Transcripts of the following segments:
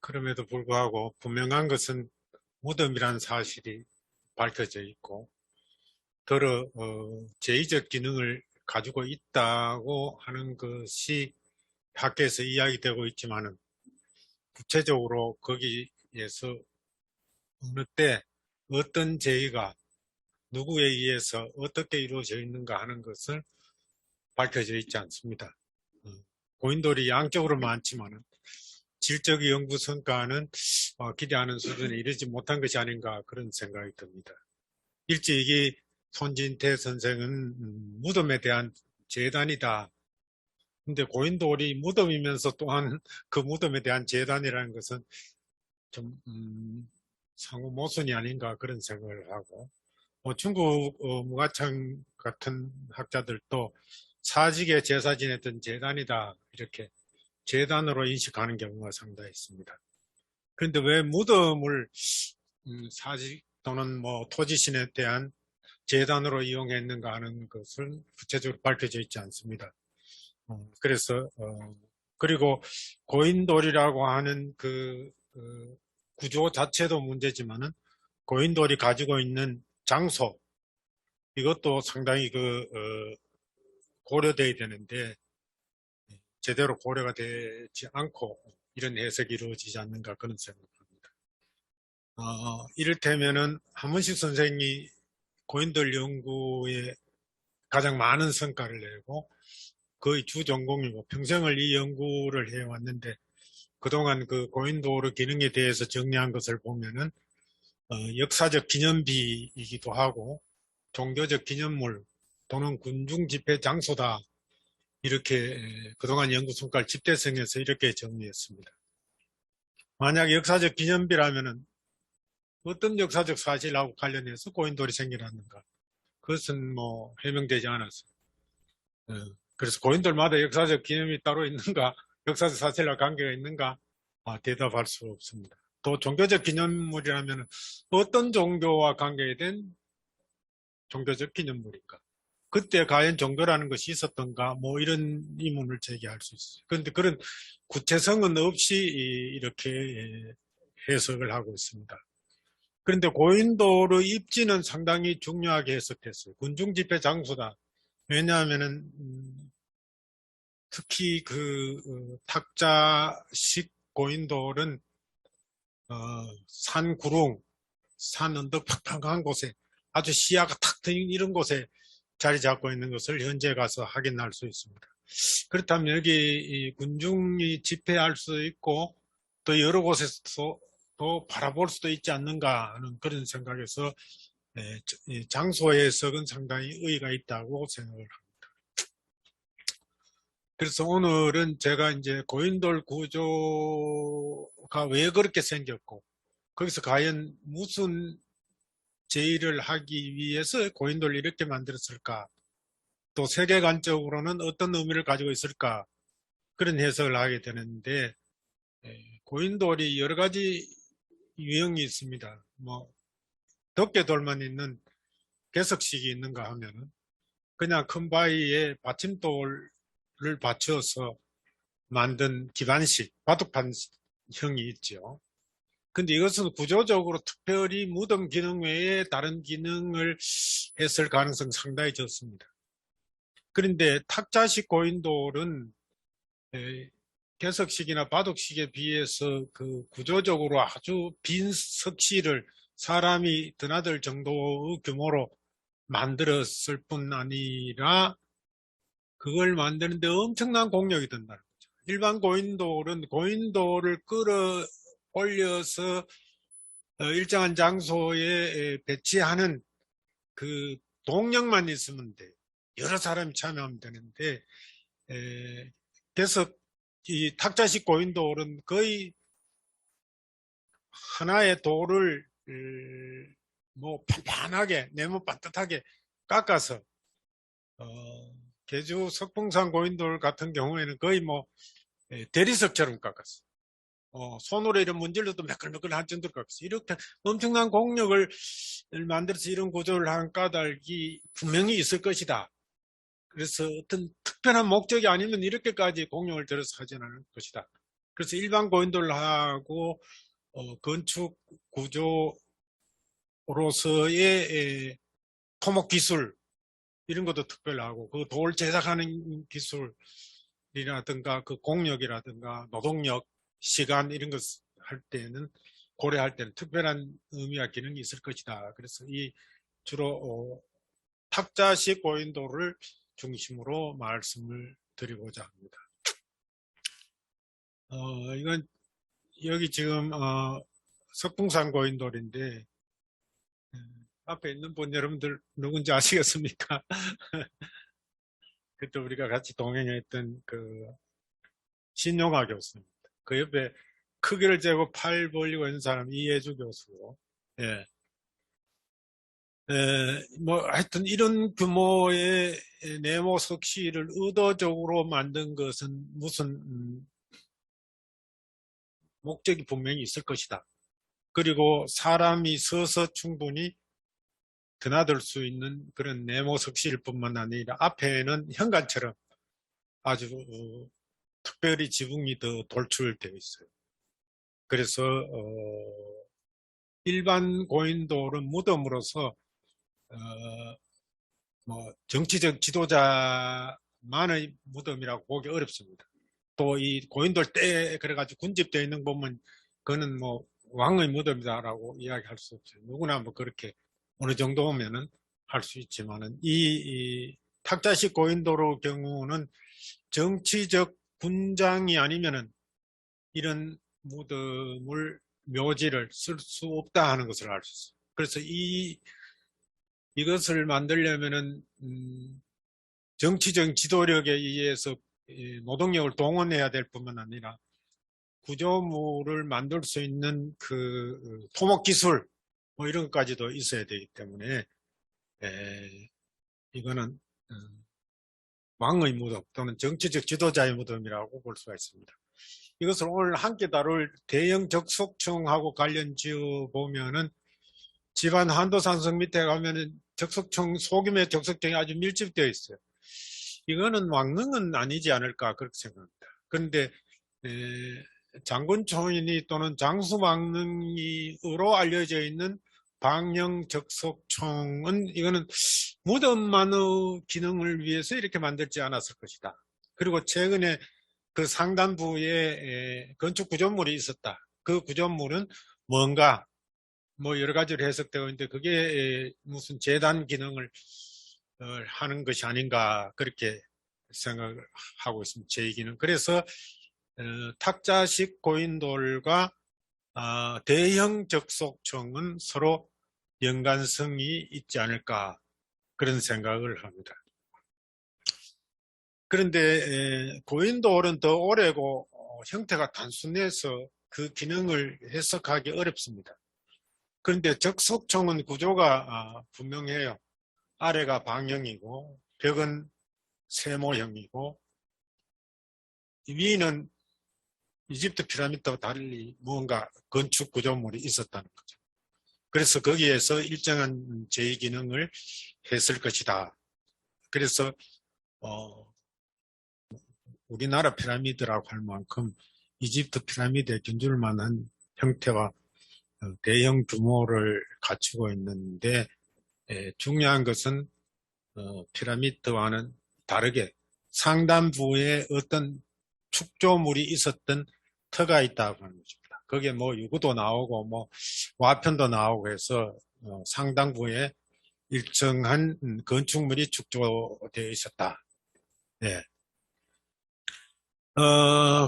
그럼에도 불구하고 분명한 것은 무덤이란 사실이 밝혀져 있고, 제의적 기능을 가지고 있다고 하는 것이 학계에서 이야기되고 있지만은, 구체적으로 거기에서 어느 때 어떤 제의가 누구에 의해서 어떻게 이루어져 있는가 하는 것을 밝혀져 있지 않습니다. 어, 고인돌이 양적으로 많지만은 질적 연구 성과는 기대하는 수준에 이르지 못한 것이 아닌가 그런 생각이 듭니다. 일찍이 손진태 선생은 무덤에 대한 재단이다. 근데 고인돌이 무덤이면서 또한 그 무덤에 대한 재단이라는 것은 좀 상호 모순이 아닌가 그런 생각을 하고, 중국 무가청 같은 학자들도 사직에 제사 지냈던 재단이다 이렇게 재단으로 인식하는 경우가 상당히 있습니다. 그런데 왜 무덤을 사직 또는 뭐 토지신에 대한 재단으로 이용했는가 하는 것은 구체적으로 밝혀져 있지 않습니다. 그래서 그리고 고인돌이라고 하는 그 구조 자체도 문제지만은 고인돌이 가지고 있는 장소 이것도 상당히 고려돼야 되는데 제대로 고려가 되지 않고 이런 해석이 이루어지지 않는가 그런 생각합니다. 이를테면은 한문식 선생이 고인돌 연구에 가장 많은 성과를 내고 거의 주 전공이고 평생을 이 연구를 해왔는데 그동안 그 고인돌의 기능에 대해서 정리한 것을 보면은 역사적 기념비이기도 하고 종교적 기념물 또는 군중 집회 장소다 이렇게 그동안 연구 성과를 집대성에서 이렇게 정리했습니다. 만약 역사적 기념비라면은 어떤 역사적 사실하고 관련해서 고인돌이 생겨났는가 그것은 뭐 해명되지 않았어요. 그래서 고인돌마다 역사적 기념이 따로 있는가 역사적 사실과 관계가 있는가 대답할 수 없습니다. 또 종교적 기념물이라면 어떤 종교와 관계된 종교적 기념물인가? 그때 과연 종교라는 것이 있었던가? 뭐 이런 의문을 제기할 수 있어요. 그런데 그런 구체성은 없이 이렇게 해석을 하고 있습니다. 그런데 고인돌의 입지는 상당히 중요하게 해석됐어요. 군중 집회 장소다. 왜냐하면은 특히 탁자식 고인돌은 산 구릉, 산 언덕 팍팍한 곳에 아주 시야가 탁 트인 이런 곳에 자리 잡고 있는 것을 현재 가서 확인할 수 있습니다. 그렇다면 여기 군중이 집회할 수 있고 또 여러 곳에서 또 바라볼 수도 있지 않는가 하는 그런 생각에서 장소 해석은 상당히 의의가 있다고 생각을 합니다. 그래서 오늘은 제가 이제 고인돌 구조가 왜 그렇게 생겼고 거기서 과연 무슨 제의를 하기 위해서 고인돌을 이렇게 만들었을까? 또 세계관적으로는 어떤 의미를 가지고 있을까? 그런 해석을 하게 되는데 고인돌이 여러 가지 유형이 있습니다. 뭐 덮개 돌만 있는 개석식이 있는가 하면은 그냥 큰 바위에 받침돌을 받쳐서 만든 기반식, 바둑판형이 있죠. 근데 이것은 구조적으로 특별히 무덤 기능 외에 다른 기능을 했을 가능성 상당히 적습니다. 그런데 탁자식 고인돌은 개석식이나 바둑식에 비해서 그 구조적으로 아주 빈 석실을 사람이 드나들 정도의 규모로 만들었을 뿐 아니라 그걸 만드는데 엄청난 공력이 든다는 거죠. 일반 고인돌은 고인돌을 끌어올려서 일정한 장소에 배치하는 그 동력만 있으면 돼. 여러 사람이 참여하면 되는데 그래서 이 탁자식 고인돌은 거의 하나의 돌을 뭐 판판하게 네모 반듯하게 깎아서 계주 석봉산 고인돌 같은 경우에는 거의 뭐 대리석처럼 깎았어. 손으로 이런 문질러도 매끌매끌할 정도로 깎았어. 이렇게 엄청난 공력을 만들어서 이런 구조를 한 까닭이 분명히 있을 것이다. 그래서 어떤 특별한 목적이 아니면 이렇게까지 공력을 들여서 하지 않을 것이다. 그래서 일반 고인돌하고 건축 구조로서의 토목 기술 이런 것도 특별하고 그 돌 제작하는 기술이라든가 그 공력이라든가 노동력, 시간 이런 것 할 때는 고려할 때는 특별한 의미와 기능이 있을 것이다. 그래서 이 주로 탁자식 고인돌을 중심으로 말씀을 드리고자 합니다. 이건 여기 지금 석풍산 고인돌인데 앞에 있는 분 여러분들 누군지 아시겠습니까? 그때 우리가 같이 동행했던 그 신용화 교수입니다. 그 옆에 크기를 재고 팔 벌리고 있는 사람 이해주 교수고, 예. 뭐 하여튼 이런 규모의 네모 석실을 의도적으로 만든 것은 무슨 목적이 분명히 있을 것이다. 그리고 사람이 서서 충분히 드나들 수 있는 그런 네모 석실뿐만 아니라 앞에는 현관처럼 아주 특별히 지붕이 더 돌출되어 있어요. 그래서 일반 고인돌은 무덤으로서 뭐 정치적 지도자만의 무덤이라고 보기 어렵습니다. 또 이 고인돌 때 그래가지고 군집되어 있는 거 보면 그거는 뭐 왕의 무덤이다라고 이야기할 수 없어요. 누구나 뭐 그렇게 어느 정도 오면은 할 수 있지만은 이 탁자식 고인돌의 경우는 정치적 군장이 아니면은 이런 무덤을 묘지를 쓸 수 없다 하는 것을 알 수 있어요. 그래서 이것을 만들려면은 정치적 지도력에 의해서 노동력을 동원해야 될 뿐만 아니라 구조물을 만들 수 있는 그 토목 기술 뭐 이런 것까지도 있어야 되기 때문에 이거는 왕의 무덤 또는 정치적 지도자의 무덤이라고 볼 수가 있습니다. 이것을 오늘 함께 다룰 대형 적속청하고 관련 지어 보면은 집안 한도산성 밑에 가면은 적속청 소규모의 적속청이 아주 밀집되어 있어요. 이거는 왕릉은 아니지 않을까 그렇게 생각합니다. 그런데 장군 초인이 또는 장수왕릉이로 알려져 있는 방영 적속청은 이거는 무덤만의 기능을 위해서 이렇게 만들지 않았을 것이다. 그리고 최근에 그 상단부에 건축 구조물이 있었다. 그 구조물은 뭔가 뭐 여러 가지로 해석되어 있는데 그게 무슨 재단 기능을 하는 것이 아닌가 그렇게 생각을 하고 있습니다. 제2기는. 그래서 탁자식 고인돌과 대형 적속청은 서로 연관성이 있지 않을까 그런 생각을 합니다. 그런데 고인돌은 더 오래고 형태가 단순해서 그 기능을 해석하기 어렵습니다. 그런데 적속청은 구조가 분명해요. 아래가 방형이고 벽은 세모형이고 위는 이집트 피라미드와 달리 뭔가 건축 구조물이 있었다는 거죠. 그래서 거기에서 일정한 제2기능을 했을 것이다. 그래서 우리나라 피라미드라고 할 만큼 이집트 피라미드에 견줄 만한 형태와 대형 규모를 갖추고 있는데 중요한 것은 피라미드와는 다르게 상단부에 어떤 축조물이 있었던 터가 있다고 하는 것입니다. 거기에 뭐 유구도 나오고 뭐 와편도 나오고 해서 상단부에 일정한 건축물이 축조되어 있었다. 네.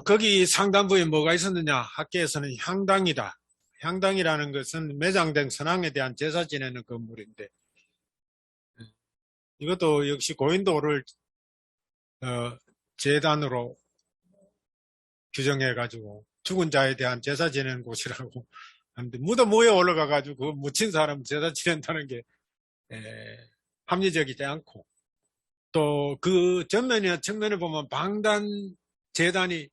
거기 상단부에 뭐가 있었느냐? 학계에서는 향당이다. 향당이라는 것은 매장된 선왕에 대한 제사 지내는 건물인데 이것도 역시 고인돌을 제단으로 규정해가지고 죽은 자에 대한 제사 지내는 곳이라고 하는데 무덤 위에 올라가가지고 그 묻힌 사람 제사 지낸다는 게 합리적이지 않고 또 그 전면이나 측면에 보면 방단 제단이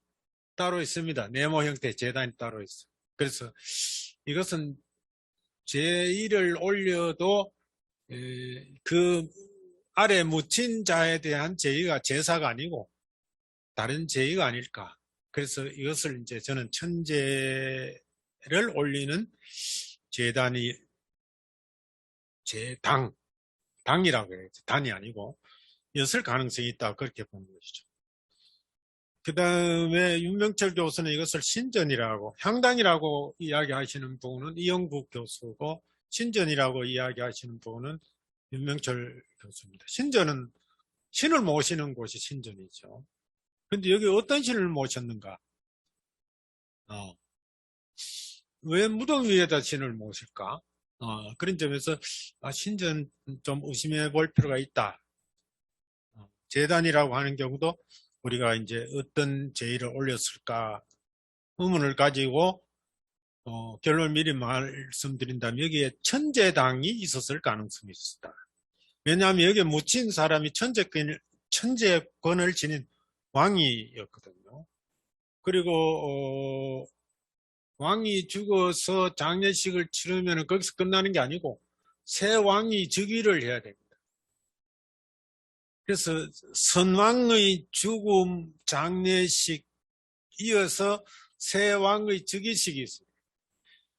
따로 있습니다. 네모 형태의 제단이 따로 있어요. 그래서 이것은 제1을 올려도 그 아래 묻힌 자에 대한 제의가 제사가 아니고 다른 제의가 아닐까 그래서 이것을 이제 저는 천재를 올리는 재단이 당이라고 해요. 단이 아니고 였을 가능성이 있다 그렇게 보는 것이죠. 그 다음에 윤명철 교수는 이것을 신전이라고, 향당이라고 이야기하시는 분은 이영국 교수고, 신전이라고 이야기하시는 분은 윤명철 교수입니다. 신전은 신을 모시는 곳이 신전이죠. 근데 여기 어떤 신을 모셨는가? 왜 무덤 위에다 신을 모실까? 그런 점에서 신전 좀 의심해 볼 필요가 있다. 제단이라고 하는 경우도 우리가 이제 어떤 제의를 올렸을까 의문을 가지고 결론을 미리 말씀드린다면 여기에 천재당이 있었을 가능성이 있었다. 왜냐하면 여기에 묻힌 사람이 천재권을 지닌 왕이었거든요. 그리고 왕이 죽어서 장례식을 치르면 거기서 끝나는 게 아니고 새 왕이 즉위를 해야 됩니다. 그래서 선왕의 죽음 장례식 이어서 새 왕의 즉위식이 있습니다.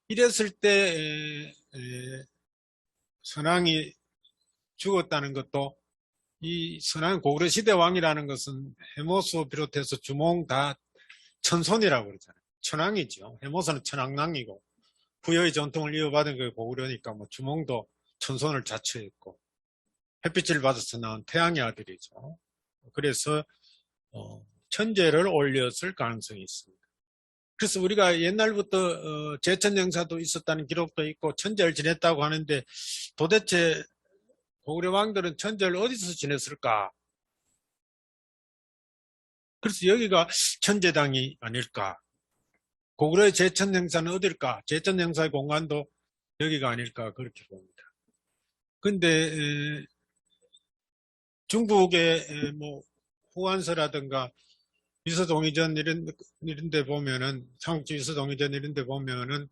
이랬을 때 선왕이 죽었다는 것도 이 선왕 고구려 시대 왕이라는 것은 해모수 비롯해서 주몽 다 천손이라고 그러잖아요. 천왕이죠. 해모수는 천왕왕이고 부여의 전통을 이어받은 게 고구려니까 뭐 주몽도 천손을 자처했고 햇빛을 받아서 나온 태양의 아들이죠. 그래서 천재를 올렸을 가능성이 있습니다. 그래서 우리가 옛날부터 제천행사도 있었다는 기록도 있고 천재를 지냈다고 하는데 도대체 고구려 왕들은 천재를 어디서 지냈을까? 그래서 여기가 천재당이 아닐까? 고구려의 제천행사는 어딜까? 제천행사의 공간도 여기가 아닐까? 그렇게 봅니다. 근데 중국의 뭐 후한서라든가 위서동의전 이런 데 보면은 삼국지 위서동의전 이런 데 보면은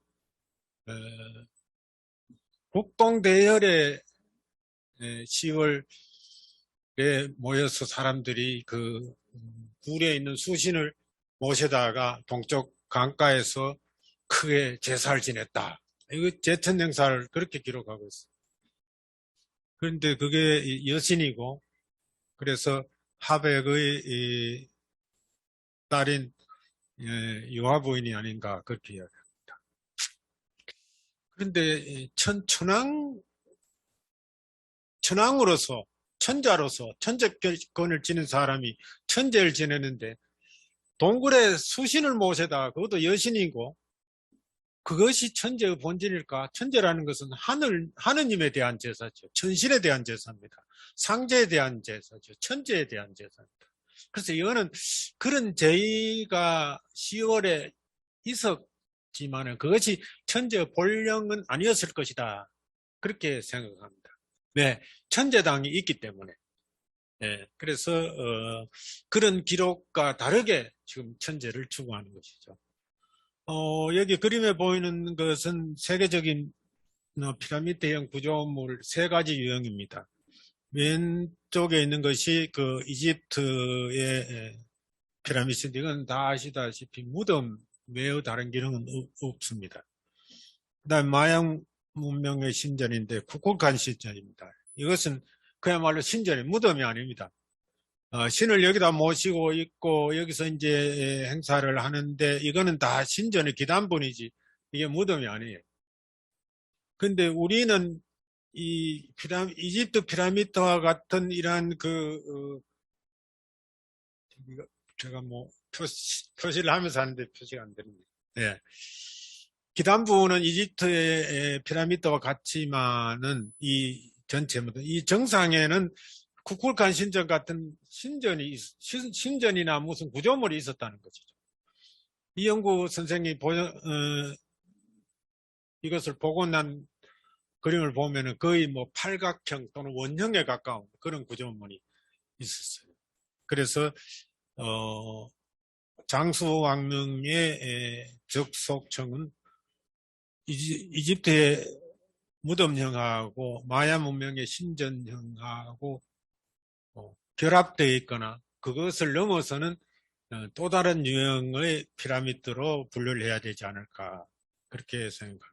국동대열의 10월에 모여서 사람들이 그 굴에 있는 수신을 모셔다가 동쪽 강가에서 크게 제사를 지냈다. 이거 제천행사를 그렇게 기록하고 있어요. 그런데 그게 여신이고 그래서 하백의 딸인 유화 부인이 아닌가 그렇게 이야기합니다. 그런데 천왕으로서 천자로서 천재권을 지닌 사람이 천재를 지내는데 동굴에 수신을 모셔다 그것도 여신이고 그것이 천재의 본질일까? 천재라는 것은 하느님에 대한 제사죠. 천신에 대한 제사입니다. 상제에 대한 제사죠. 천재에 대한 제사입니다. 그래서 이거는 그런 제의가 10월에 있었지만 그것이 천재의 본령은 아니었을 것이다. 그렇게 생각합니다. 네, 천재당이 있기 때문에. 네, 그래서 그런 기록과 다르게 지금 천재를 추구하는 것이죠. 여기 그림에 보이는 것은 세계적인 피라미드형 구조물 세 가지 유형입니다. 왼쪽에 있는 것이 그 이집트의 피라미드인데 이건 다 아시다시피 무덤 외의 다른 기능은 없습니다. 그다음 마양 문명의 신전인데 쿠kulkan 신전입니다. 이것은 그야말로 신전이 무덤이 아닙니다. 신을 여기다 모시고 있고 여기서 이제 행사를 하는데 이거는 다 신전의 기단본이지 이게 무덤이 아니에요. 근데 우리는 이 이집트 피라미드와 같은 이러한 제가 뭐 표시를 하면서 하는데 표시가 안 됩니다. 네. 기단부는 이집트의 피라미드와 같지만은 이 전체 무덤, 이 정상에는 쿠kulkan 신전 같은 신전이나 무슨 구조물이 있었다는 것이죠. 이영구 선생이 이것을 보고 난 그림을 보면은 거의 뭐 팔각형 또는 원형에 가까운 그런 구조물이 있었어요. 그래서 장수왕릉의 적속청은 이집트의 무덤형하고 마야 문명의 신전형하고 결합되어 있거나 그것을 넘어서는 또 다른 유형의 피라미드로 분류를 해야 되지 않을까 그렇게 생각합니다.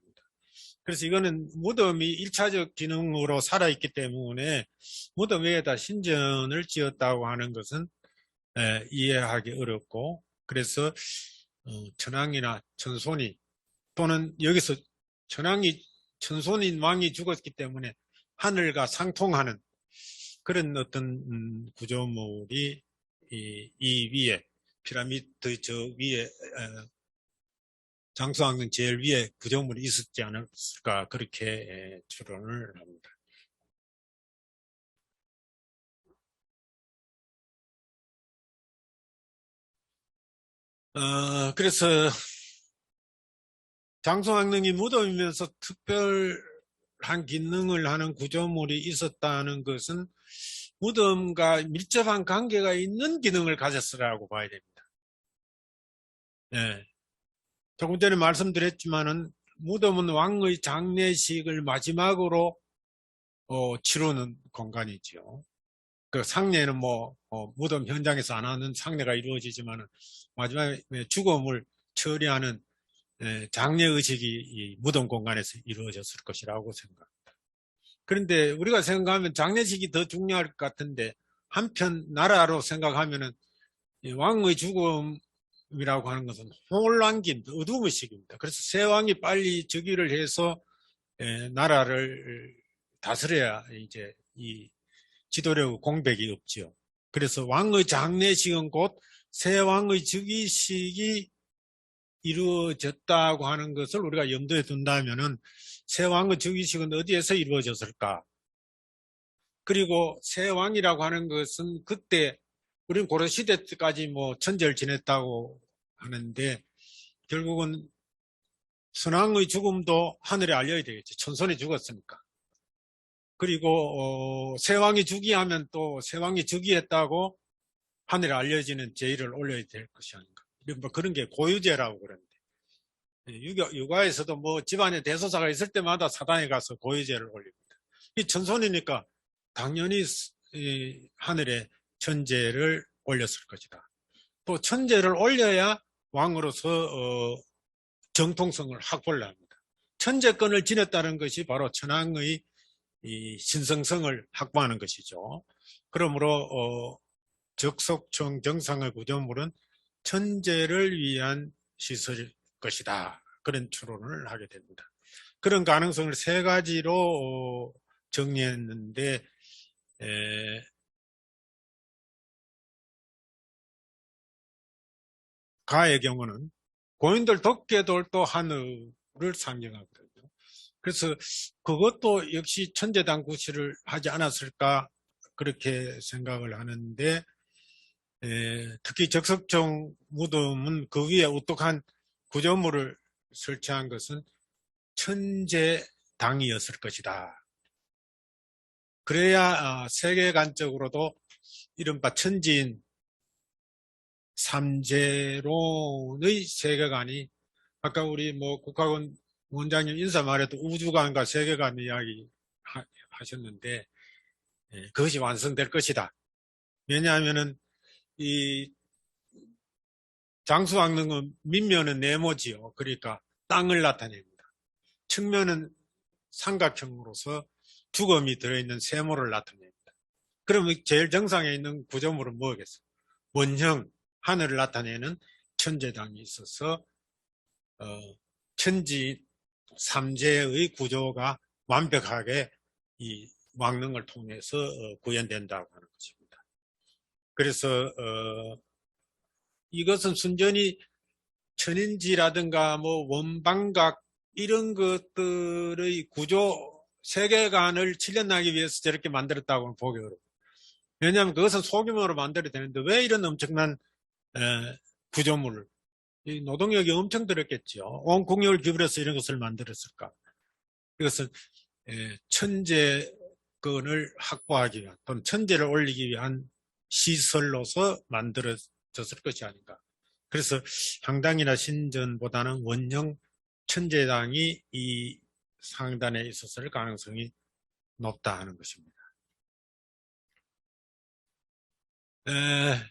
그래서 이거는 무덤이 1차적 기능으로 살아있기 때문에 무덤 위에다 신전을 지었다고 하는 것은 이해하기 어렵고, 그래서 천황이나 천손이, 또는 여기서 천손인 왕이 죽었기 때문에 하늘과 상통하는 그런 어떤 구조물이 이 위에, 피라미드 저 위에, 장수왕릉 제일 위에 구조물이 있었지 않았을까 그렇게 추론을 합니다. 그래서 장수왕릉이 무덤이면서 특별한 기능을 하는 구조물이 있었다는 것은 무덤과 밀접한 관계가 있는 기능을 가졌으라고 봐야 됩니다. 예. 조금 전에 말씀드렸지만은 무덤은 왕의 장례식을 마지막으로 치르는 공간이죠. 그 상례는 무덤 현장에서 안 하는 상례가 이루어지지만은 마지막에 죽음을 처리하는 장례 의식이 이 무덤 공간에서 이루어졌을 것이라고 생각합니다. 그런데 우리가 생각하면 장례식이 더 중요할 것 같은데, 한편 나라로 생각하면은 왕의 죽음이라고 하는 것은 혼란기, 어두움의 시기입니다. 그래서 새 왕이 빨리 즉위를 해서 나라를 다스려야 이제 이 지도력 공백이 없지요. 그래서 왕의 장례식은 곧 새 왕의 즉위식이 이루어졌다고 하는 것을 우리가 염두에 둔다면은 새 왕의 즉위식은 어디에서 이루어졌을까? 그리고 새 왕이라고 하는 것은 그때 우리는 고려시대 때까지 천재를 지냈다고 하는데, 결국은 선왕의 죽음도 하늘에 알려야 되겠죠. 천손이 죽었으니까. 그리고 새 왕이 즉위하면 또 새 왕이 즉위했다고 하늘에 알려지는 제의를 올려야 될 것이 아닌가. 그런 게 고유제라고 그러는데, 육아에서도 집안에 대소사가 있을 때마다 사당에 가서 고유제를 올립니다. 이 천손이니까 당연히 하늘에 천제를 올렸을 것이다. 또 천제를 올려야 왕으로서 정통성을 확보를 합니다. 천제권을 지녔다는 것이 바로 천황의 이 신성성을 확보하는 것이죠. 그러므로 적속청 정상의 구조물은 천제를 위한 시설일 것이다. 그런 추론을 하게 됩니다. 그런 가능성을 세 가지로 정리했는데, 가의 경우는 고인돌 덕계돌도 하늘을 상징하거든요. 그래서 그것도 역시 천재당 구실을 하지 않았을까 그렇게 생각을 하는데, 특히 적석청 무덤은 그 위에 우뚝한 구조물을 설치한 것은 천재당이었을 것이다. 그래야 세계관적으로도 이른바 천지인 삼재론의 세계관이, 아까 우리 국학원 원장님 인사 말에도 우주관과 세계관 이야기 하셨는데, 그것이 완성될 것이다. 왜냐하면은 이 장수왕릉은 밑면은 네모지요. 그러니까 땅을 나타냅니다. 측면은 삼각형으로서 두검이 들어있는 세모를 나타냅니다. 그러면 제일 정상에 있는 구조물은 뭐겠어요? 원형, 하늘을 나타내는 천재당이 있어서 천지 삼재의 구조가 완벽하게 이 왕릉을 통해서 구현된다고 하는 것입니다. 그래서 이것은 순전히 천인지라든가 원방각 이런 것들의 구조 세계관을 실현하기 위해서 저렇게 만들었다고는 보기 어렵습니다. 왜냐하면 그것은 소규모로 만들어야 되는데 왜 이런 엄청난 구조물을, 노동력이 엄청 들었겠죠. 온 국력을 기울여서 이런 것을 만들었을까? 이것은 천재권을 확보하기 위한, 또는 천재를 올리기 위한 시설로서 만들어졌을 것이 아닌가. 그래서 향당이나 신전보다는 원형 천재당이 이 상단에 있었을 가능성이 높다 하는 것입니다.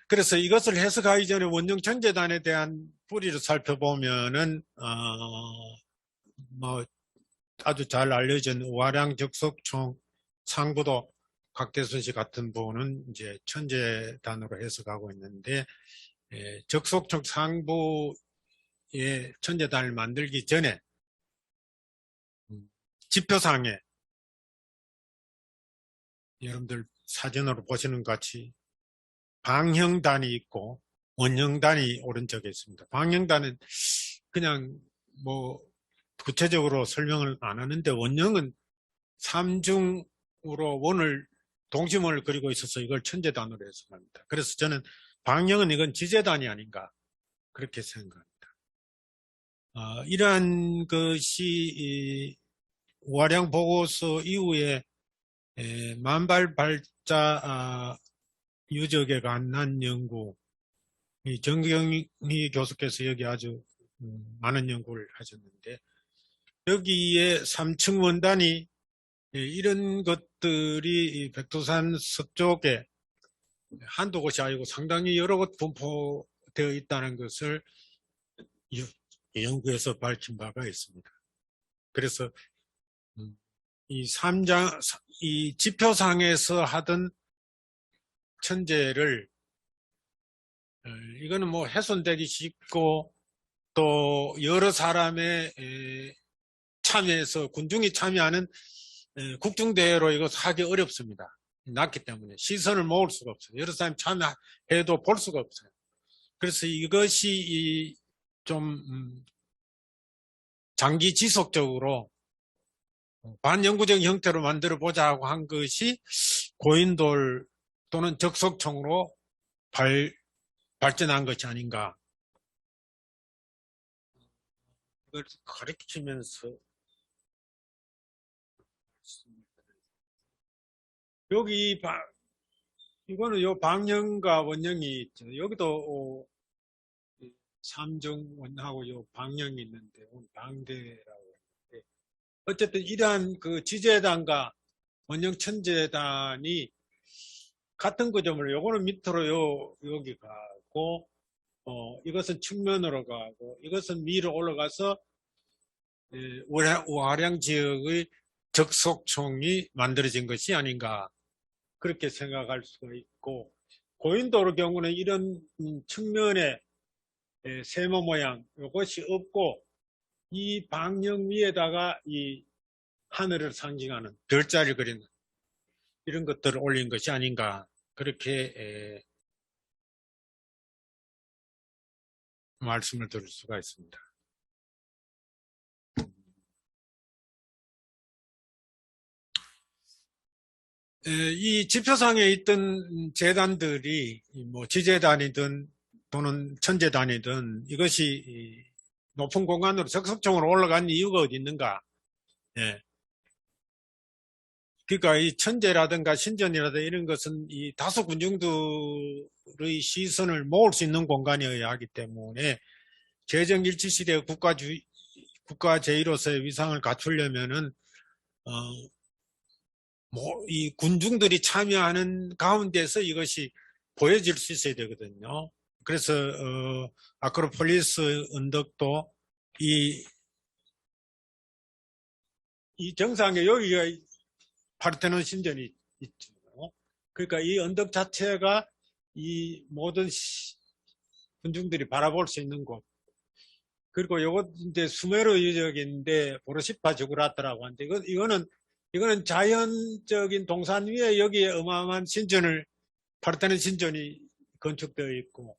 그래서 이것을 해석하기 전에 원령 천재단에 대한 뿌리를 살펴보면은 뭐 아주 잘 알려진 와량 적석총 상부도 곽대순 씨 같은 분은 이제 천재단으로 해석하고 있는데, 적석총 상부의 천재단을 만들기 전에 지표상에 여러분들 사진으로 보시는 것 같이 방형단이 있고 원형단이 오른쪽에 있습니다. 방형단은 그냥 뭐 구체적으로 설명을 안 하는데, 원형은 삼중으로 동심원을 그리고 있어서 이걸 천재단으로 해석합니다. 그래서 저는 방형은 이건 지재단이 아닌가 그렇게 생각합니다. 이러한 것이 와량 보고서 이후에 만발발자 유적에 관한 연구, 정경희 교수께서 여기 아주 많은 연구를 하셨는데, 여기에 3층 원단이 이런 것들이 백두산 서쪽에 한두 곳이 아니고 상당히 여러 곳 분포되어 있다는 것을 연구에서 밝힌 바가 있습니다. 그래서 이 지표상에서 하던 천재를 이거는 뭐 훼손되기 쉽고 또 여러 사람의 참여해서 군중이 참여하는 국중대회로 이거 하기 어렵습니다. 낮기 때문에 시선을 모을 수가 없어요. 여러 사람이 참여해도 볼 수가 없어요. 그래서 이것이 좀 장기 지속적으로 반영구적 형태로 만들어 보자고 한 것이 고인돌 또는 적석총으로 발전한 것이 아닌가. 이걸 가르치면서 여기 이거는 요 방영과 원영이 있죠. 여기도 삼중원하고 요 방영이 있는데 방대라고 하는데, 어쨌든 이러한 그 지재단과 원영 천재단이 같은 구조물, 요거는 밑으로 여기 가고 이것은 측면으로 가고 이것은 위로 올라가서 와량 지역의 적석총이 만들어진 것이 아닌가 그렇게 생각할 수가 있고, 고인도의 경우는 이런 측면에 세모 모양 이것이 없고 이 방영 위에다가 이 하늘을 상징하는 별자를 그리는 이런 것들을 올린 것이 아닌가 그렇게 말씀을 드릴 수가 있습니다. 이 지표상에 있던 재단들이 뭐 지재단이든 또는 천재단이든 이것이 높은 공간으로 적석총으로 올라간 이유가 어디 있는가? 그러니까 이 천재라든가 신전이라든가 이런 것은 이 다수 군중들의 시선을 모을 수 있는 공간이어야 하기 때문에 개정일치시대 국가제의로서의 위상을 갖추려면은 이 군중들이 참여하는 가운데서 이것이 보여질 수 있어야 되거든요. 그래서 아크로폴리스 언덕도 이 정상에 여기가 파르테논 신전이 있죠. 그러니까 이 언덕 자체가 이 모든 군중들이 바라볼 수 있는 곳. 그리고 요것 이제 수메르 유적인데 보르시파 주그라트라고 하는데 이거는 자연적인 동산 위에 여기에 어마어마한 파르테논 신전이 건축되어 있고,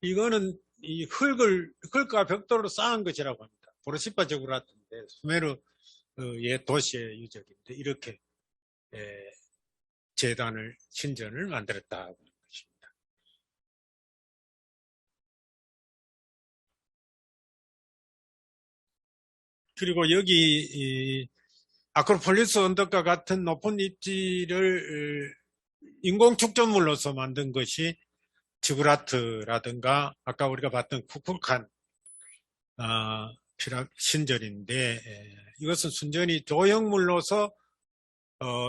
이거는 이 흙과 벽돌로 쌓은 것이라고 합니다. 보르시파 주그라트인데 수메르의 도시의 유적인데 이렇게 신전을 만들었다고 하는 것입니다. 그리고 여기 아크로폴리스 언덕과 같은 높은 입지를 인공 축전물로서 만든 것이 지구라트라든가 아까 우리가 봤던 쿠쿨칸 신전인데, 이것은 순전히 조형물로서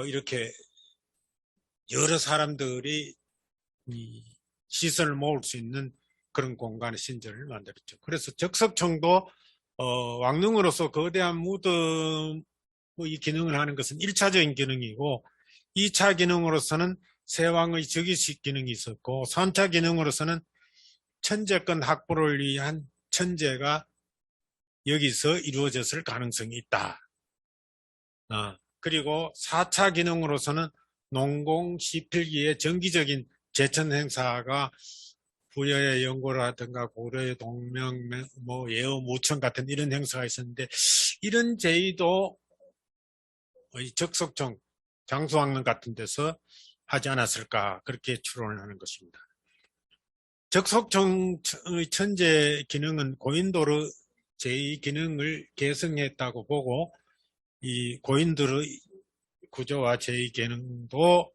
이렇게 여러 사람들이 시선을 모을 수 있는 그런 공간의 신전을 만들었죠. 그래서 적석청도 왕릉으로서 거대한 무덤의 기능을 하는 것은 1차적인 기능이고 2차 기능으로서는 세왕의 즉위식 기능이 있었고 3차 기능으로서는 천재권 확보를 위한 천재가 여기서 이루어졌을 가능성이 있다. 그리고 4차 기능으로서는 농공 시필기의 정기적인 제천 행사가 부여의 연고라든가 고려의 동명, 뭐 예어 무청 같은 이런 행사가 있었는데 이런 제의도 적석청 장수왕릉 같은 데서 하지 않았을까 그렇게 추론을 하는 것입니다. 적석청의 천재 기능은 고인돌의 제2기능을 계승했다고 보고 이 고인돌의 구조와 제2기능도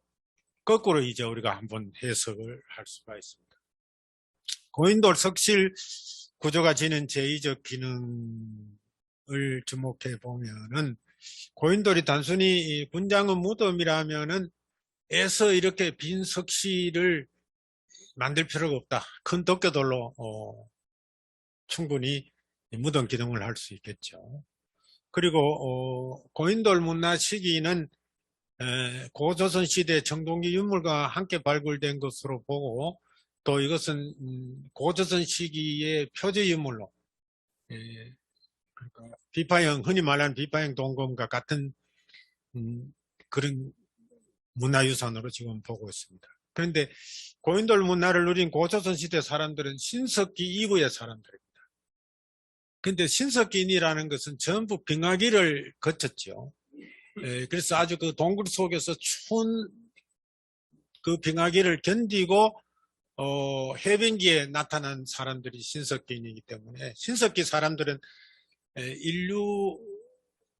거꾸로 이제 우리가 한번 해석을 할 수가 있습니다. 고인돌 석실 구조가 지닌 제2적 기능을 주목해 보면은 고인돌이 단순히 군장의 무덤이라면은 에서 이렇게 빈 석실을 만들 필요가 없다. 큰 덮개돌로 충분히 무덤 기능을 할 수 있겠죠. 그리고 고인돌 문화 시기는 고조선 시대 청동기 유물과 함께 발굴된 것으로 보고 또 이것은 고조선 시기의 표지 유물로 그러니까 비파형 흔히 말하는 비파형 동검과 같은 그런 문화유산으로 지금 보고 있습니다. 그런데 고인돌 문화를 누린 고조선 시대 사람들은 신석기 이후의 사람들입니다. 그런데 신석기인이라는 것은 전부 빙하기를 거쳤죠. 그래서 아주 그 동굴 속에서 추운 그 빙하기를 견디고 해변기에 나타난 사람들이 신석기인이기 때문에 신석기 사람들은 인류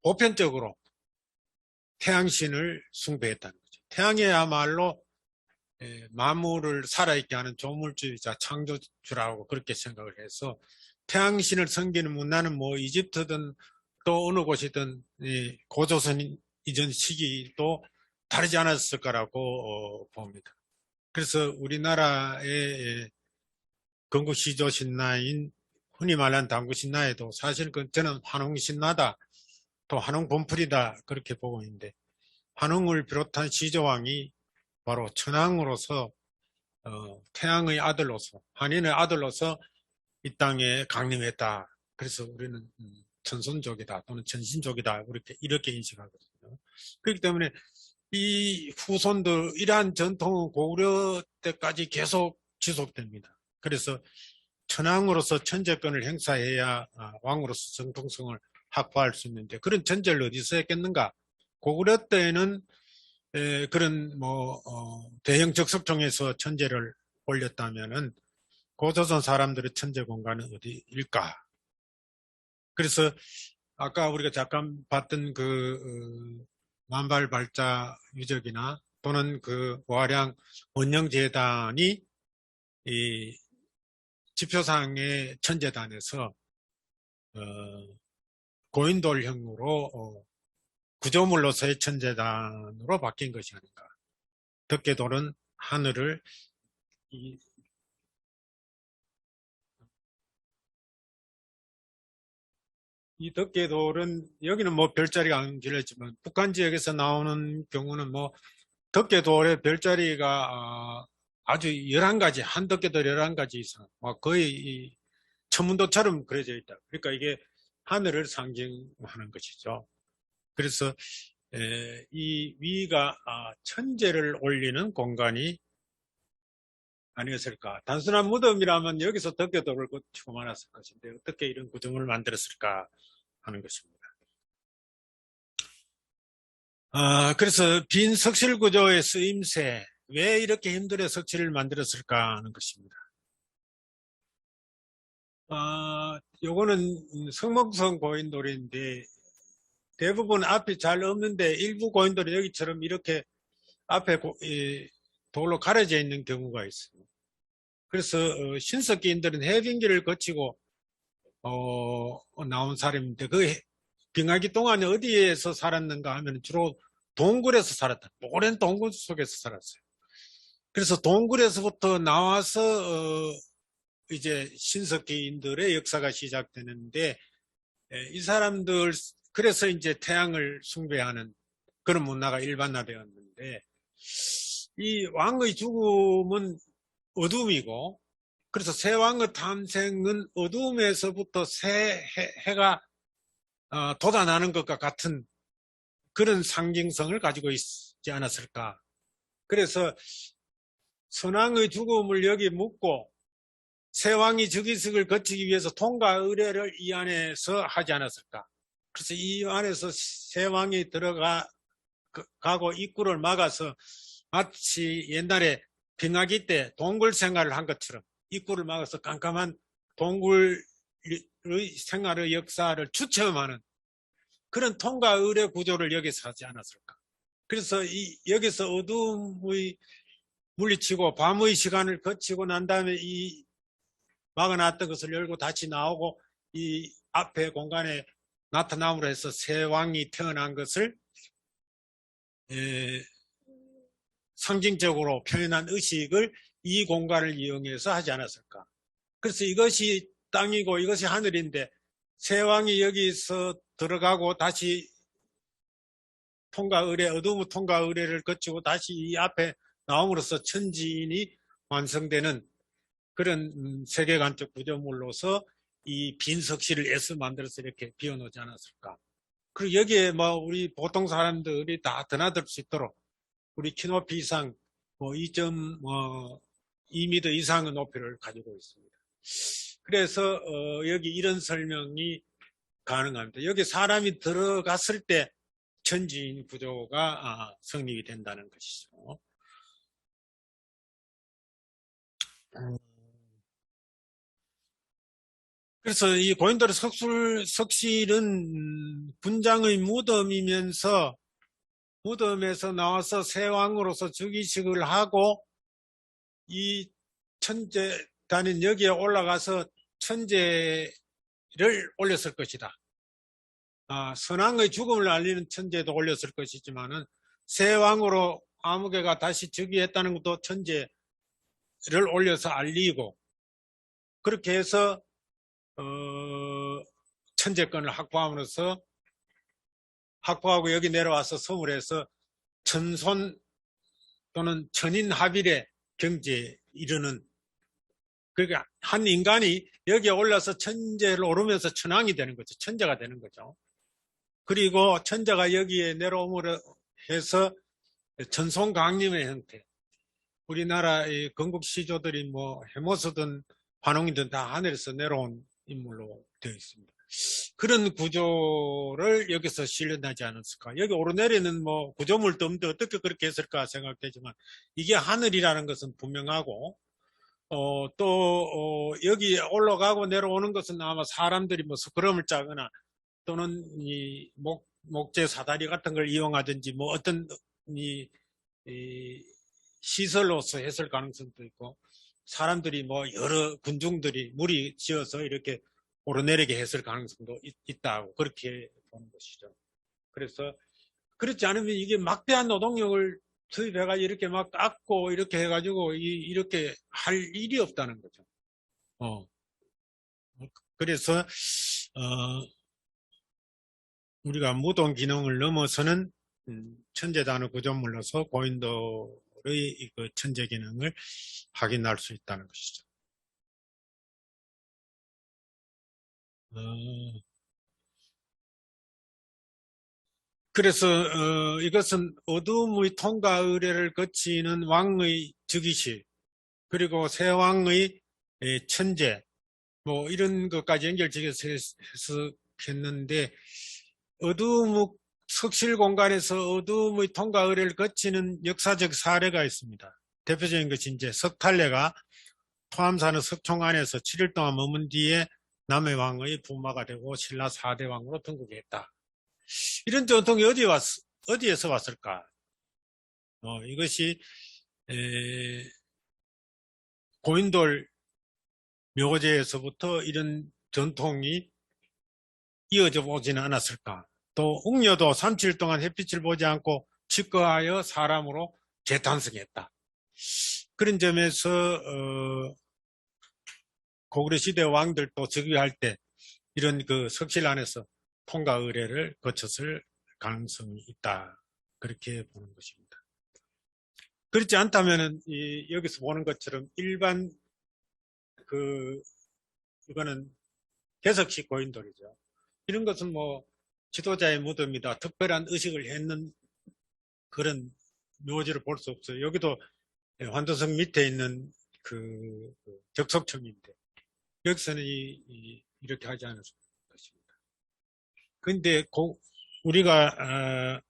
보편적으로 태양신을 숭배했다는 거죠. 태양이야말로 만물을 살아있게 하는 조물주의자, 창조주라고 그렇게 생각을 해서 태양신을 섬기는 문화는 뭐 이집트든 또 어느 곳이든 고조선 이전 시기도 다르지 않았을 거라고 봅니다. 그래서 우리나라의 건국시조신화인 흔히 말하는 당구신화에도 사실 저는 환웅신화다 또 환웅본풀이다 그렇게 보고 있는데 환웅을 비롯한 시조왕이 바로 천황으로서 태양의 아들로서 한인의 아들로서 이 땅에 강림했다. 그래서 우리는 천손족이다 또는 천신족이다 이렇게 인식하거든요. 그렇기 때문에 이 후손들 이러한 전통은 고구려 때까지 계속 지속됩니다. 그래서 천황으로서 천재권을 행사해야 왕으로서 정통성을 확보할 수 있는데 그런 천재를 어디서 했겠는가? 고구려 때에는 그런 대형 적석청에서 천재를 올렸다면은 고조선 사람들의 천재 공간은 어디일까? 그래서 아까 우리가 잠깐 봤던 그 만발발자 유적이나 또는 그 와량 원령재단이 이 지표상의 천재단에서 고인돌형으로 구조물로서의 천재단으로 바뀐 것이 아닌가. 덮개돌은 하늘을 이 덮개돌은 여기는 뭐 별자리가 안 길었지만 북한 지역에서 나오는 경우는 뭐 덮개돌의 별자리가 아주 11가지, 한 덮개돌 11가지 이상 거의 천문도처럼 그려져 있다. 그러니까 이게 하늘을 상징하는 것이죠. 그래서 이 위가 천재를 올리는 공간이 아니었을까. 단순한 무덤이라면 여기서 덮개돌을 고치고 말았을 것인데 어떻게 이런 구조물을 만들었을까 하는 것입니다. 그래서 빈 석실 구조의 쓰임새, 왜 이렇게 힘들게 석실을 만들었을까 하는 것입니다. 요거는 성목성 고인돌인데 대부분 앞이 잘 없는데 일부 고인돌이 여기처럼 이렇게 앞에 돌로 가려져 있는 경우가 있어요. 그래서 신석기인들은 해빙기를 거치고 나온 사람인데 그 빙하기 동안에 어디에서 살았는가 하면 주로 동굴에서 살았다. 오랜 동굴 속에서 살았어요. 그래서 동굴에서부터 나와서 이제 신석기인들의 역사가 시작되는데, 이 사람들 그래서 이제 태양을 숭배하는 그런 문화가 일반화되었는데, 이 왕의 죽음은 어둠이고, 그래서 새 왕의 탄생은 어둠에서부터 새 해가 돋아나는 것과 같은 그런 상징성을 가지고 있지 않았을까. 그래서 선왕의 죽음을 여기 묻고 새 왕이 즉위식을 거치기 위해서 통과 의례를 이 안에서 하지 않았을까. 그래서 이 안에서 새 왕이 들어가고 입구를 막아서 마치 옛날에 빙하기 때 동굴 생활을 한 것처럼 입구를 막아서 깜깜한 동굴의 생활의 역사를 추첨하는 그런 통과 의례 구조를 여기서 하지 않았을까. 그래서 여기서 어둠의 물리치고 밤의 시간을 거치고 난 다음에 이 막아놨던 것을 열고 다시 나오고 이 앞에 공간에 나타남으로 해서 새 왕이 태어난 것을 상징적으로 표현한 의식을 이 공간을 이용해서 하지 않았을까. 그래서 이것이 땅이고 이것이 하늘인데 새 왕이 여기서 들어가고 다시 어둠의 통과 의례를 거치고 다시 이 앞에 나옴으로써 천지인이 완성되는 그런 세계관적 구조물로서 이 빈 석실을 애써 만들어서 이렇게 비워놓지 않았을까. 그리고 여기에 뭐 우리 보통 사람들이 다 드나들 수 있도록 우리 키높이 이상 뭐 2m 이상의 높이를 가지고 있습니다. 그래서 여기 이런 설명이 가능합니다. 여기 사람이 들어갔을 때 천지인 구조가 성립이 된다는 것이죠. 그래서 이 고인돌의 석실은 분장의 무덤이면서 무덤에서 나와서 새 왕으로서 즉위식을 하고 이 천재단인 여기에 올라가서 천재를 올렸을 것이다. 선왕의 죽음을 알리는 천재도 올렸을 것이지만은 새 왕으로 아무개가 다시 즉위했다는 것도 천재를 올려서 알리고 그렇게 해서 천재권을 확보함으로써 확보하고 여기 내려와서 서울에서 천손 또는 천인합일의 경지에 이르는 그러니까 한 인간이 여기에 올라서 천재를 오르면서 천왕이 되는 거죠. 천재가 되는 거죠. 그리고 천재가 여기에 내려옴으로 해서 천손강림의 형태. 우리나라의 건국 시조들이 뭐 해모스든 관홍이든 다 하늘에서 내려온 인물로 되어 있습니다. 그런 구조를 여기서 실현하지 않았을까. 여기 오르내리는 뭐 구조물도 없는데 어떻게 그렇게 했을까 생각되지만 이게 하늘이라는 것은 분명하고 여기 올라가고 내려오는 것은 아마 사람들이 뭐 스크럼을 짜거나 또는 이 목재 사다리 같은 걸 이용하든지 뭐 어떤 이 시설로서 했을 가능성도 있고 사람들이 뭐 여러 군중들이 무리 지어서 이렇게 오르내리게 했을 가능성도 있다고 그렇게 보는 것이죠. 그래서 그렇지 않으면 이게 막대한 노동력을 투입해가지고 이렇게 막 깎고 이렇게 해가지고 이렇게 할 일이 없다는 거죠. 그래서 우리가 무동 기능을 넘어서는 천재단의 구조물로서 고인돌의 그 천재 기능을 확인할 수 있다는 것이죠. 그래서 이것은 어둠의 통과 의례를 거치는 왕의 즉위식 그리고 새 왕의 천재 뭐 이런 것까지 연결지어서 해석했는데 어둠의 석실 공간에서 어둠의 통과 의례를 거치는 역사적 사례가 있습니다. 대표적인 것이 이제 석탈래가 토암산의 석총 안에서 7일 동안 머문 뒤에 남의 왕의 부마가 되고 신라 4대 왕으로 등극했다. 이런 전통이 어디에서 왔을까? 이것이 고인돌 묘제에서부터 이런 전통이 이어져 오지는 않았을까? 또 웅녀도 37일 동안 햇빛을 보지 않고 직거하여 사람으로 재탄생했다. 그런 점에서 고구려 시대 왕들도 즉위할 때 이런 그 석실 안에서 통과 의례를 거쳤을 가능성이 있다. 그렇게 보는 것입니다. 그렇지 않다면은 여기서 보는 것처럼 일반 이거는 개석식 고인돌이죠. 이런 것은 뭐 지도자의 무덤이다, 특별한 의식을 했는 그런 묘지를 볼 수 없어요. 여기도 환도성 밑에 있는 그 적석청인데 여기서는 이렇게 하지 않을 것입니다. 근데 우리가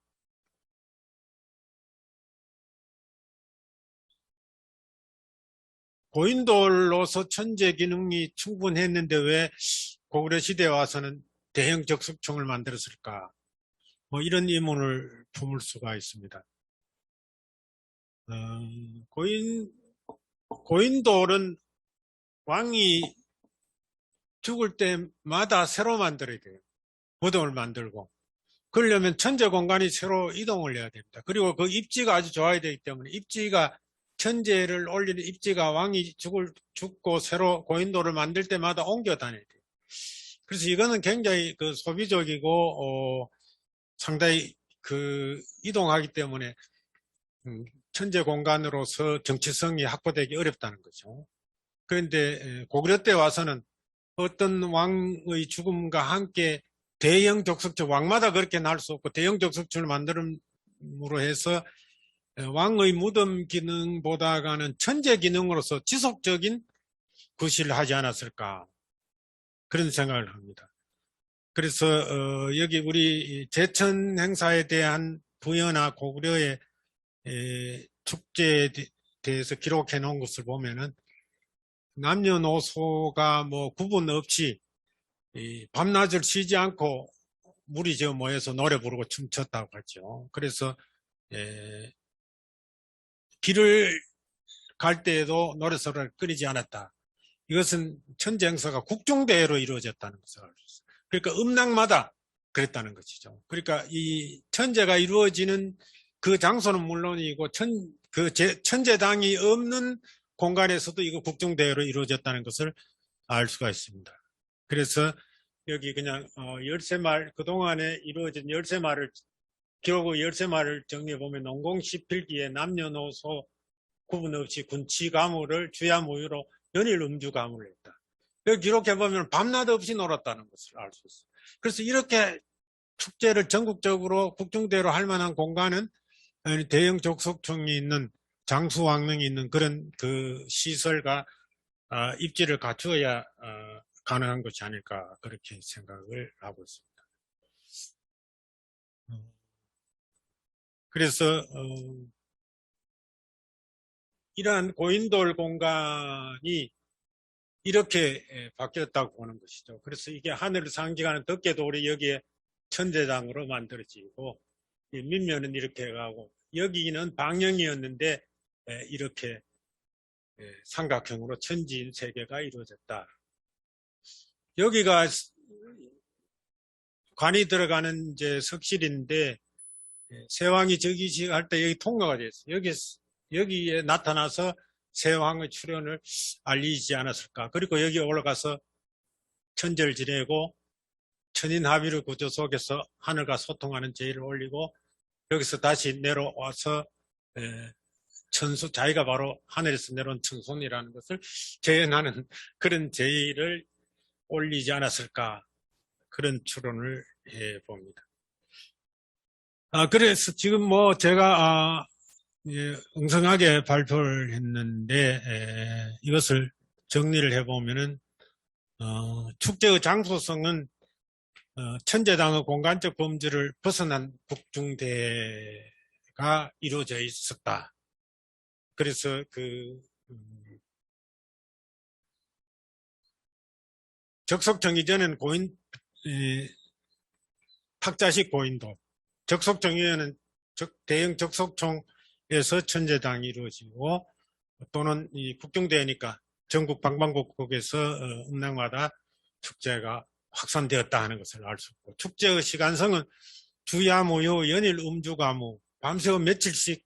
고인돌로서 천재 기능이 충분했는데 왜 고구려 시대에 와서는 대형 적석청을 만들었을까? 뭐 이런 의문을 품을 수가 있습니다. 고인돌은 왕이 죽을 때마다 새로 만들어야 돼요. 무덤을 만들고. 그러려면 천재 공간이 새로 이동을 해야 됩니다. 그리고 그 입지가 아주 좋아야 되기 때문에 입지가 천재를 올리는 입지가 왕이 죽고 새로 고인돌을 만들 때마다 옮겨 다녀야 돼요. 그래서 이거는 굉장히 그 소비적이고 상당히 그 이동하기 때문에 천재 공간으로서 정치성이 확보되기 어렵다는 거죠. 그런데 고구려 때 와서는 어떤 왕의 죽음과 함께 대형 적석청, 왕마다 그렇게 날 수 없고 대형 적석청을 만듦으로 해서 왕의 무덤 기능보다가는 천재 기능으로서 지속적인 구실을 하지 않았을까 그런 생각을 합니다. 그래서 여기 우리 제천 행사에 대한 부여나 고구려의 축제에 대해서 기록해 놓은 것을 보면은 남녀노소가 뭐 구분 없이 밤낮을 쉬지 않고 무리 지어 모여서 노래 부르고 춤췄다고 하죠. 그래서 길을 갈 때에도 노래소리를 끊이지 않았다. 이것은 천재 행사가 국중대회로 이루어졌다는 것을 알 수 있어요. 그러니까 음락마다 그랬다는 것이죠. 그러니까 이 천재가 이루어지는 그 장소는 물론이고 천재당이 없는 공간에서도 이거 국중대회로 이루어졌다는 것을 알 수가 있습니다. 그래서 여기 그냥 13말 그동안에 이루어진 13말을 기록의 13말을 정리해보면 농공시필기에 남녀노소 구분 없이 군치 가무를 주야 무휴로 연일 음주 가무를 했다. 여기 기록해보면 밤낮 없이 놀았다는 것을 알 수 있어요. 그래서 이렇게 축제를 전국적으로 국중대회로 할 만한 공간은 대형 적석청이 있는 장수왕릉이 있는 그런 그 시설과 입지를 갖추어야 가능한 것이 아닐까 그렇게 생각을 하고 있습니다. 그래서 이러한 고인돌 공간이 이렇게 바뀌었다고 보는 것이죠. 그래서 이게 하늘을 상징하는 덕계돌이 여기에 천재당으로 만들어지고 밑면은 이렇게 가고 여기는 방영이었는데 이렇게 삼각형으로 천지인 세계가 이루어졌다. 여기가 관이 들어가는 이제 석실인데 세왕이 즉위할 때 여기 통로가 됐어요. 여기에 나타나서 세왕의 출현을 알리지 않았을까. 그리고 여기 올라가서 천재를 지내고 천인합의를 구조 속에서 하늘과 소통하는 제의를 올리고 여기서 다시 내려와서 자기가 바로 하늘에서 내려온 천손이라는 것을 재현하는 그런 제의를 올리지 않았을까. 그런 추론을 해봅니다. 그래서 지금 뭐 제가 엉성하게 발표를 했는데 이것을 정리를 해보면은 축제의 장소성은 천재당의 공간적 범주를 벗어난 국중대가 이루어져 있었다. 그래서 적석청 이전에는 탁자식 고인돌, 적석청 이후에는 대형 적석청에서 천재당이 이루어지고 또는 이 국중대회니까 전국 방방곡곡에서 음락마다 축제가 확산되었다 하는 것을 알 수 있고 축제의 시간성은 주야 무휴 연일 음주가무 밤새워 며칠씩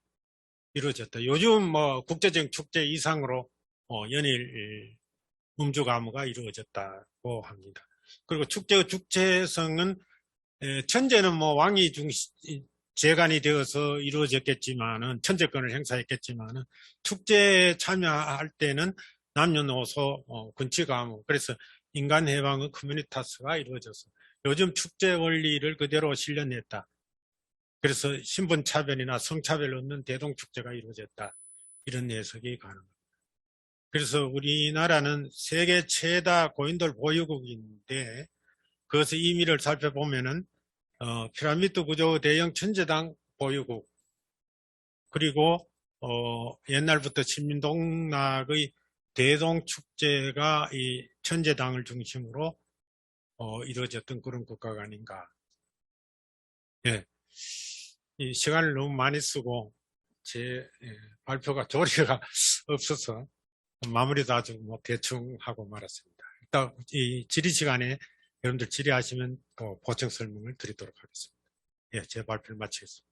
이루어졌다. 요즘 뭐 국제적 축제 이상으로 연일 음주 가무가 이루어졌다고 합니다. 그리고 축제의 주체성은 천재는 뭐 왕이 재간이 되어서 이루어졌겠지만은 천재권을 행사했겠지만은 축제에 참여할 때는 남녀노소 군치 가무 그래서 인간 해방의 커뮤니타스가 이루어져서 요즘 축제 원리를 그대로 실현했다. 그래서 신분 차별이나 성차별 없는 대동축제가 이루어졌다. 이런 해석이 가능합니다. 그래서 우리나라는 세계 최다 고인돌 보유국인데 그것의 의미를 살펴보면은 피라미드 구조 대형 천재당 보유국 그리고 옛날부터 신민동락의 대동축제가 이 천재당을 중심으로 이루어졌던 그런 국가가 아닌가. 예. 이 시간을 너무 많이 쓰고 제 발표가 조리가 없어서 마무리도 아주 뭐 대충 하고 말았습니다. 일단 이 질의 시간에 여러분들 질의하시면 또 보충 설명을 드리도록 하겠습니다. 예, 제 발표를 마치겠습니다.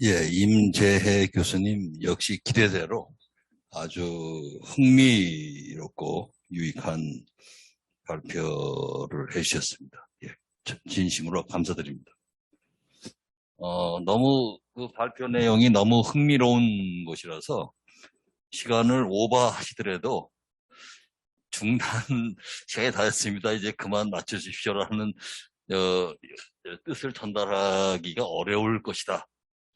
예, 임재해 교수님 역시 기대대로 아주 흥미롭고 유익한 발표를 해주셨습니다. 예, 진심으로 감사드립니다. 너무 그 발표 내용이 너무 흥미로운 것이라서 시간을 오버하시더라도 중단 시간이 다 됐습니다. 이제 그만 맞춰주십시오라는 뜻을 전달하기가 어려울 것이다.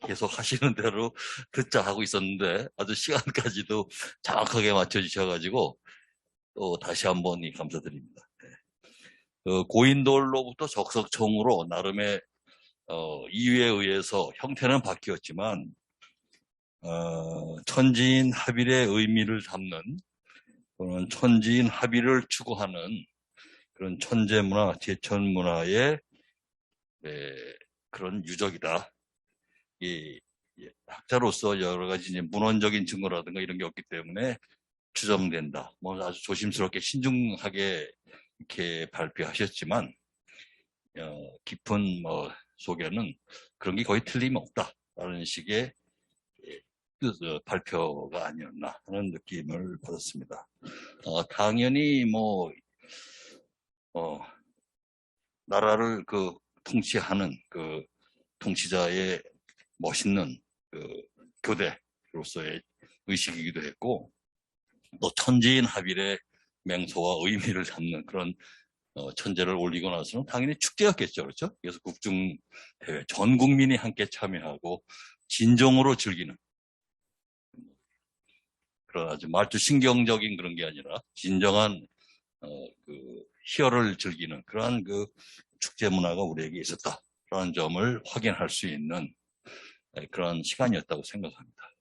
계속 하시는 대로 듣자 하고 있었는데 아주 시간까지도 정확하게 맞춰주셔가지고 또 다시 한번 감사드립니다. 고인돌로부터 적석청으로 나름의 이유에 의해서 형태는 바뀌었지만 천지인 합일의 의미를 담는 또는 천지인 합일을 추구하는 그런 천재문화, 제천문화의 그런 유적이다. 학자로서 여러 가지 이제 문헌적인 증거라든가 이런 게 없기 때문에 추정된다. 뭐 아주 조심스럽게 신중하게 이렇게 발표하셨지만 깊은 속에는 그런 게 거의 틀림없다라는 식의 발표가 아니었나 하는 느낌을 받았습니다. 당연히 나라를 통치하는 통치자의 멋있는 교대로서의 의식이기도 했고 또 천지인 합일의 맹소와 의미를 담는 그런 천재를 올리고 나서는 당연히 축제였겠죠. 그렇죠? 그래서 국중대회 전 국민이 함께 참여하고 진정으로 즐기는 그런 아주 말투 신경적인 그런 게 아니라 진정한 희열을 즐기는 그러한 축제 문화가 우리에게 있었다라는 점을 확인할 수 있는 그런 시간이었다고 생각합니다.